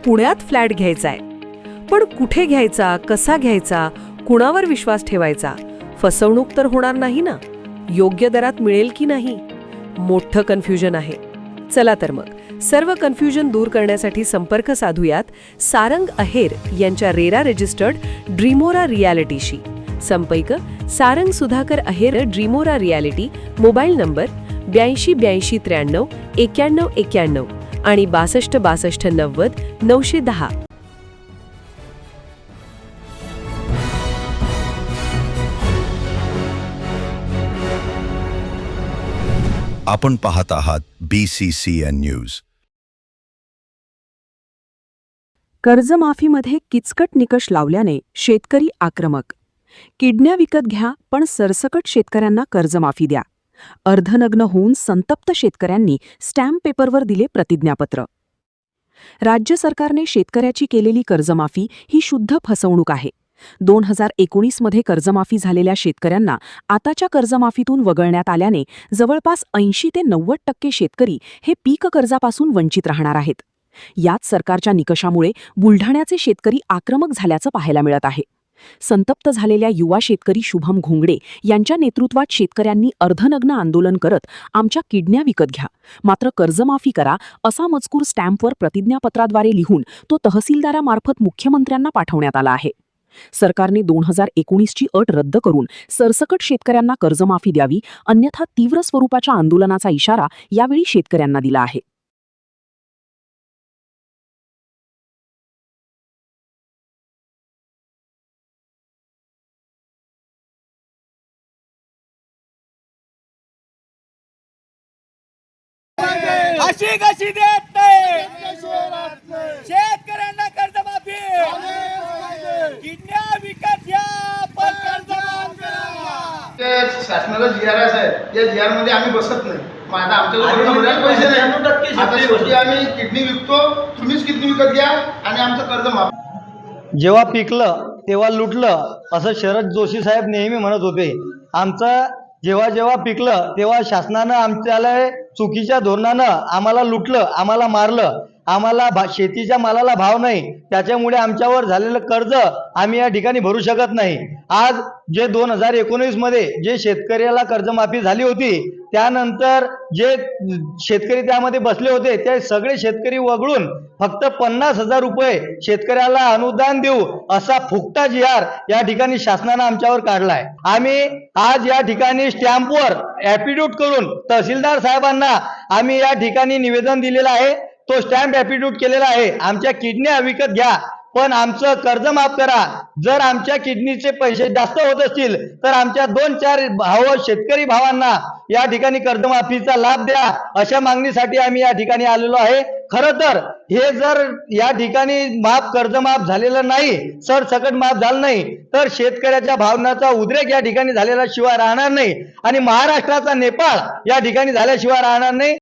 पुण्यात फ्लॅट घ्यायचा आहे. पण कुठे घ्यायचा, कसा घ्यायचा, कुणावर विश्वास ठेवायचा? फसवणूक तर होणार नाही ना? योग्य दरात मिळेल की नाही? मोठं कन्फ्युजन आहे. चला तर मग सर्व कन्फ्युजन दूर करण्यासाठी संपर्क साधूयात सारंग अहेर यांच्या रेरा रजिस्टर्ड ड्रीमोरा रियालिटीशी. संपर्क सारंग सुधाकर अहेर, ड्रीमोरा रियालिटी. मोबाईल नंबर 82 83 93 91 आणि 62 62 90 910. आपण पाहत आहात BCCN न्यूज. कर्जमाफीमध्ये किचकट निकष लावल्याने शेतकरी आक्रमक. किडन्या विकत घ्या पण सरसकट शेतकऱ्यांना कर्जमाफी द्या. अर्धनग्न होऊन संतप्त शेतकऱ्यांनी स्टॅम्प पेपरवर दिले प्रतिज्ञापत्र. राज्य सरकारने शेतकऱ्याची केलेली कर्जमाफी ही शुद्ध फसवणूक आहे. 2019 मध्ये कर्जमाफी झालेल्या शेतकऱ्यांना आताच्या कर्जमाफीतून वगळण्यात आल्याने जवळपास 80 ते 90% शेतकरी हे पीक कर्जापासून वंचित राहणार आहेत. याच सरकारच्या निकषामुळे बुलढाण्याचे शेतकरी आक्रमक झाल्याचं पाहायला मिळत आहे. संतप्त झालेल्या युवा शेतकरी शुभम घोंगडे यांच्या नेतृत्वात शेतकऱ्यांनी अर्धनग्न आंदोलन करत आमच्या किडन्या विकत घ्या मात्र कर्जमाफी करा असा मजकूर स्टॅम्पवर प्रतिज्ञापत्राद्वारे लिहून तो तहसीलदारामार्फत मुख्यमंत्र्यांना पाठवण्यात आला आहे. सरकारने 2019ची अट रद्द करून सरसकट शेतकऱ्यांना कर्जमाफी द्यावी, अन्यथा तीव्र स्वरूपाच्या आंदोलनाचा इशारा यावेळी शेतकऱ्यांना दिला आहे. अशी कशी देत नाही शेतकऱ्यांना कर्जमाफी. किडन्या विकत घ्या पण कर्जमाफ करा. शासनाला GRS आहे, या GR मध्ये आम्ही बसत नाही. मग आता आमच्याकडे पैसे नाही. आता शेवटी आम्ही किडनी विकतो, तुम्हीच किडनी विकत घ्या आणि आमचं कर्ज माफ. जेव्हा पिकलं तेव्हा लुटलं असं शरद जोशी साहेब नेहमी म्हणत होते. आमचं जेव्हा जेव्हा पिकलं तेव्हा शासनानं आमच्याला चुकीच्या धोरणानं आम्हाला लुटलं, आम्हाला मारलं. आम्हाला शेतीच्या मालाला भाव नाही, त्याच्यामुळे आमच्यावर झालेलं कर्ज आम्ही या ठिकाणी भरू शकत नाही. आज जे 2019 मध्ये जे शेतकऱ्याला कर्जमाफी झाली होती त्यानंतर जे शेतकरी त्यामध्ये बसले होते ते सगळे शेतकरी वगळून फक्त 50,000 रुपये शेतकऱ्याला अनुदान देऊ असा फुकटा GR या ठिकाणी शासनानं आमच्यावर काढलाय. आम्ही आज या ठिकाणी स्टॅम्पवर ॲफिडेव्हिट करून तहसीलदार साहेबांना आम्ही या ठिकाणी निवेदन दिलेलं आहे. तो स्टॅम्प ॲफिडेव्हिट केलेला आहे. आमच्या किडन्या विकत घ्या पण आमचं कर्ज माफ करा. जर आमच्या किडनीचे पैसे जास्त होत असतील तर आमच्या 2-4 शेतकरी भावांना या ठिकाणी कर्जमाफीचा लाभ द्या अशा मागणीसाठी आम्ही या ठिकाणी आलेलो आहे. खरं तर हे जर या ठिकाणी कर्ज माफ झालेलं नाही, सरसकट माफ झालं नाही तर शेतकऱ्याच्या भावनाचा उद्रेक या ठिकाणी झालेला शिवाय राहणार नाही आणि महाराष्ट्राचा नेपाळ या ठिकाणी झाल्याशिवाय राहणार नाही.